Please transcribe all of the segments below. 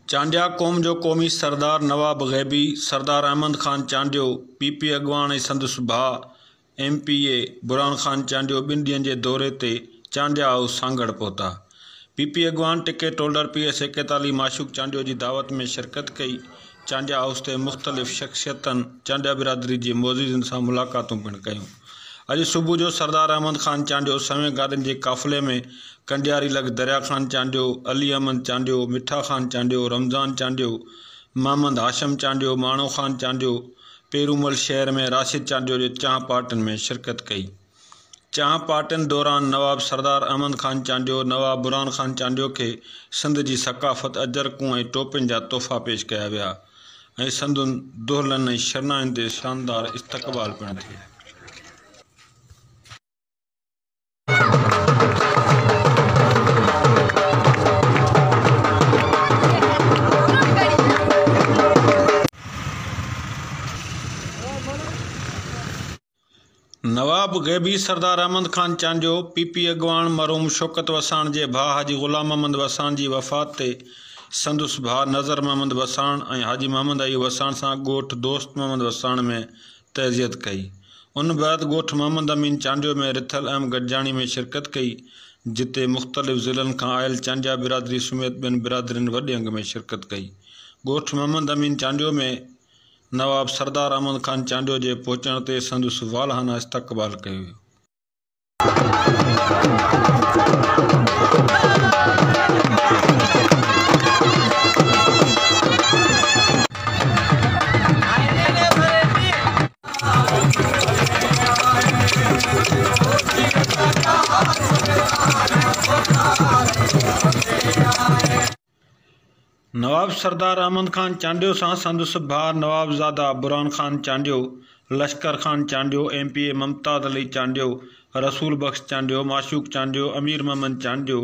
चांडिया क़ौम जो क़ौमी सरदार नवाब ग़ैबी सरदार अहमद ख़ान चांडियो पीपी अॻवान ऐं संदसि भाउ MPA बुरहान ख़ान चांडियो ॿिनि ॾींहंनि जे दौरे ते चांडिया हाउस सांगड़ पहुता। पीपी अॻवान टिकट होल्डर PS 41 माशूक चांडियो जी दावत में शिरकत कई। चांडिया हाउस ते मुख़्तलिफ़ शख़्सियतनि चांडिया बिरादरी जे मोअज़्ज़िज़नि सां मुलाक़ातूं पिणु कयूं। अॼु सुबुह जो सरदार अहमद ख़ान चांडियो सवें गाॾियुनि जे काफ़िले में कंडियारी लॻ दरिया ख़ान चांडियो, अली अहमद चांडियो, मिठा ख़ान चांडियो, रमज़ान चांडियो, मोहम्मद हाशिम चांडियो, माणो ख़ान चांडियो, पेरूमल शहर में राशिद चांडियो जे चांहि पार्टियुनि में शिरकत कई। चांहि पार्टियुनि दौरान नवाब सरदार अहमद ख़ान चांडियो नवाब बुरहान ख़ान चांडियो खे सिंध जी सक़ाफ़त अजरकूं ऐं टोपियुनि जा तोहफ़ा पेश कया विया ऐं संदुनि दुल्हन ऐं शरनाइनि ते शानदार इस्तक़बाल पिणु थियो। नवाब ग़ैबी सरदार अहमद ख़ान चांडियो पीपी अॻवान मरहूम शौकत वसाण जे भाउ हाजी ग़ुलाम मोहम्मद वसाण जी वफ़ात ते संदसि भाउ नज़र मोहम्मद वसाण ऐं हाजी मोहम्मद अयूब वसाण सां ॻोठ दोस्त मोहम्मद वसाण में तज़ियत कई। उन बैदि ॻोठ मोहम्मद अमीन चांडियो में रिथल अहम गॾिजाणी में शिरकत कई, जिते मुख़्तलिफ़ ज़िलनि खां आयल चांडिया बिरादरी समेत ॿियनि बिरादरियुनि वॾे अंग में शिरकत कई। ॻोठ मोहम्मद अमीन चांडियो में नवाब सरदार अहमद ख़ान चांडियो जे पहुचण ते संदसि वालहाना इस्तक़बाल कयो वियो। नवाब सरदार अहमद ख़ान चांडियो सां संदसि भाउ नवाबज़ादा बुरहान ख़ान चांडियो, लश्कर ख़ान चांडियो, MPA मुमताज़ अली चांडियो, रसूल बख्श चांडियो, माशूक चांडियो, अमीर मोहम्मद चांडियो,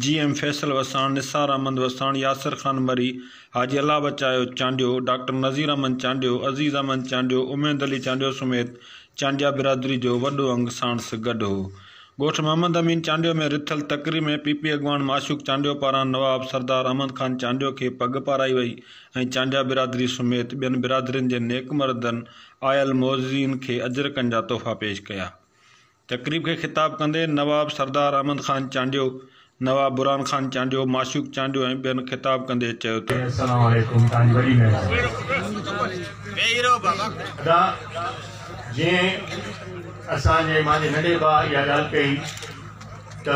GM फैसल वसाण, निसार अहमद वसाण, यासिर ख़ान मरी, हाजी अल्लाह बचायो चांडियो, डॉक्टर नज़ीर अहमद चांडियो, अज़ीज़ अहमद चांडियो, उमेद अली चांडियो समेत चांडिया बिरादरी जो वॾो अंग साणुसि गॾु हो। ॻोठ मोहम्मद अमीन चांडियो में रिथल तक़रीब में पीपी अॻवान माशूक चांडियो पारां नवाब सरदार अहमद ख़ान चांडियो खे पग पाराई वई ऐं चांडिया बिरादरी समेत ॿियनि बिरादरियुनि जे नेक मर्दनि आयल मोअज़्ज़िज़ीन खे अजरकनि जा तोहफ़ा पेश कया। तक़रीब खे ख़िताब कंदे नवाब सरदार अहमद ख़ान चांडियो, नवाब बुरहान ख़ान चांडियो, माशूक चांडियो ऐं ॿियनि ख़िताब कंदे चयो असांजे मुंहिंजे नंढे भाउ इहा ॻाल्हि कई त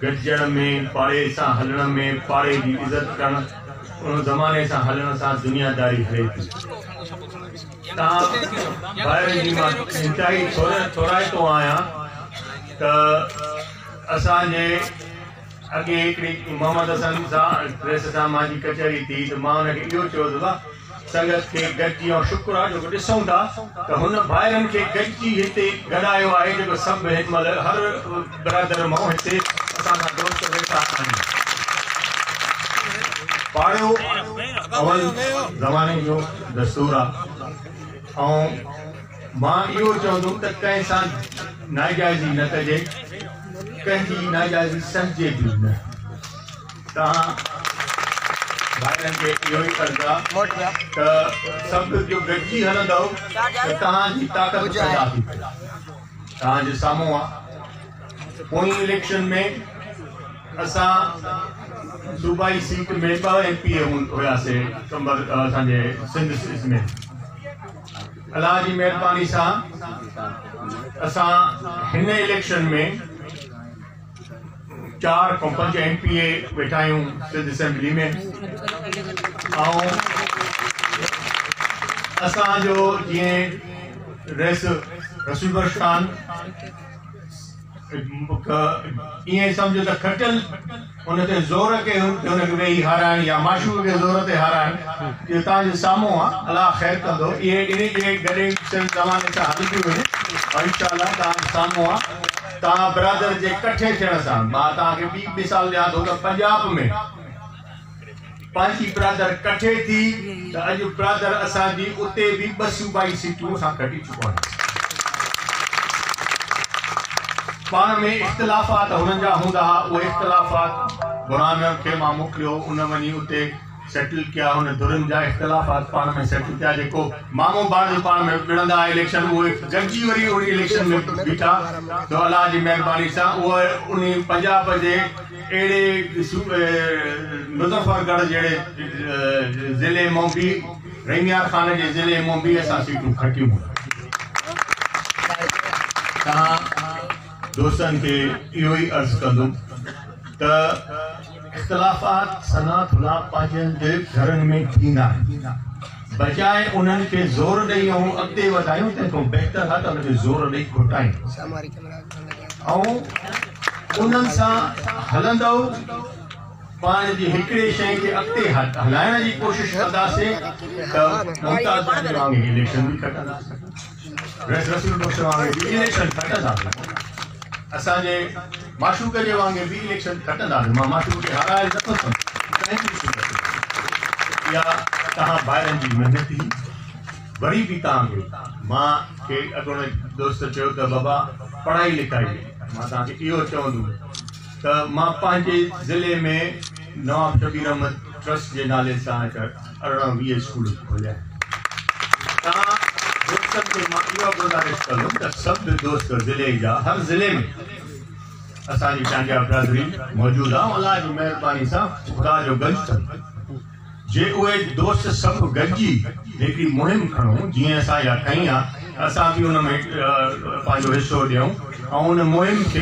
गॾिजण में पाड़े सां हलण में पाड़े जी इज़त करणु उन ज़माने सां हलण सां दुनियादारी हले थी। तव्हां ॿाहिरि जी मां इंतिहाई थोराइतो आहियां त असांजे अॻे हिकिड़ी मोहम्मद हसन सां प्रेस सां मुंहिंजी कचहरी थी त मां हुनखे इहो चयो त संगत खे गॾिजी ऐं शुक्र आहे जेको ॾिसूं था त हुन भाइरनि खे गॾिजी हिते गॾायो आहे जेको सभु हिन महिल हर बिरादर मां हिते असां सां दोस्त वेठा आहिनि। पाड़ियो अवल ज़माने जो दस्तूर आहे ऐं मां इहो चवंदुमि त कंहिं सां नाजाइज़ी न कजे, कंहिंजी नाजाइज़ी सम्झे बि न। तव्हां भाइरनि खे इहो ई कंदा त सभु जो गॾिजी हलंदव त तव्हांजी ताक़त पैदा थी पए। तव्हांजे साम्हूं आहे पोइ इलेक्शन में असां सूबाई सीट में 2 MPA हुयासीं असांजे सिंध में। अलाह जी महिरबानी सां असां हिन इलेक्शन में 4 खां 5 MPA वेठा आहियूं सिंध असेंबली में। ऐं असांजो जीअं रसूल बख्श ख़ान ईअं सम्झो त खटियल हुन ते ज़ोर खे हुनखे वेही हाराइण या माशूक खे ज़ोर ते हाराइण इहो तव्हांजे साम्हूं आहे। अलाह ख़ैर कंदो, इहे इन जे गॾे ज़माने सां हलंदियूं आहिनि और इंशाअल्लाह तव्हांजे साम्हूं आहे। तव्हां ब्रदर जे इकट्ठे थियण सां मां तव्हांखे ॿी मिसाल ॾियां थो त पंजाब में पंहिंजी ब्रदर इकट्ठे थी त अॼु ब्रदर असांजी उते बि 2 सूबाई सीटूं असां कढी चुका आहियूं। पाण में इख़्तिलाफ़ात हुननि जा हूंदा हुआ, उहे इख़्तिलाफ़ात बुरान खे मां मोकिलियो, उन वञी उते सेटल किया, हुन धुरनि जा इख़्तिलाफ़ात पाण में सेटल किया। जेको मामो भाणेजो पाण में विढ़ंदा इलेक्शन, उहे गॾिजी वरी उन इलेक्शन में बीठा, त अलाह जी महिरबानी सां उहे उन पंजाब जे अहिड़े मुज़फ़रगढ़ जहिड़े ज़िले मां बि, रहीमियार ख़ान जे ज़िले मां बि असां सीटूं खटियूं। तव्हां दोस्तनि खे इहो ई अर्ज़ु कंदुमि त इख़्तिलाफ़ात सनाथुल्लाह पंहिंजे घरनि में थींदा आहिनि, बजाए उन्हनि खे ज़ोर ॾेई ऐं अॻिते वधायूं, तंहिंखां बहितर आहे त उनखे ज़ोर ॾेई घुटायूं ऐं उन्हनि सां हलंदो पाण जी हिकिड़े शइ खे अॻिते हलाइण जी कोशिशि कंदासीं त मुमताज़ वांगुरु इलेक्शन बि खटंदासीं, रसूल वांगुरु बि इलेक्शन खटंदासीं, असांजे माशूक जे वांगुरु बि इलेक्शन खटंदासीं। मां माशूक खे हाराए नथो सम्झां, इहा तव्हां ॿाहिरनि जी महिनत ई। वरी बि तव्हांखे मां खे अॻो दोस्त चयो त बाबा पढ़ाई लिखाई, मां तव्हांखे इहो चवंदुमि त मां पंहिंजे ज़िले में नवाब शबीर अहमद ट्रस्ट जे नाले सां 18-20 स्कूल खोलिया। तव्हां दोस्तनि खे मां इहो गुज़ारिश कंदुमि त सभु दोस्त ज़िले जा, हर ज़िले में असांजी चांडिया बिरादरी मौजूदु आहे। अलाह जी महिरबानी सां ख़ुदा जो गंज अथनि, जे उहे दोस्त सभु गॾिजी हिकिड़ी मुहिम खणूं, जीअं असां इहा खई आहे, असां बि हुन में पंहिंजो हिसो ॾियूं ऐं उन मुहिम खे